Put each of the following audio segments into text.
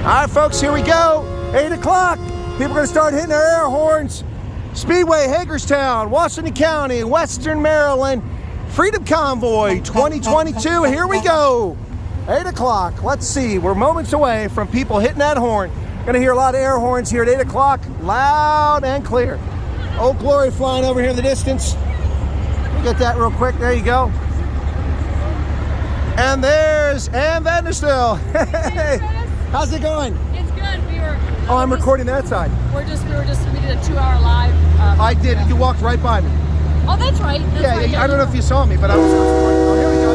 All right, folks, here we go. 8 o'clock. People are going to start hitting their air horns. Speedway, Hagerstown, Washington County, Western Maryland, Freedom Convoy 2022. Here we go. 8 o'clock. Let's see. We're moments away from people hitting that horn. Going to hear a lot of air horns here at 8 o'clock. Loud and clear. Old Glory flying over here in the distance. Let me get that real quick. There you go. And there's Ann Vanderstel. Hey, how's it going? It's good. Oh, I'm recording that side. We did a 2-hour live. I did. You walked right by me. Oh, that's right. Yeah, I don't know if you saw me, but I was recording. Oh, here we go.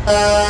Bye.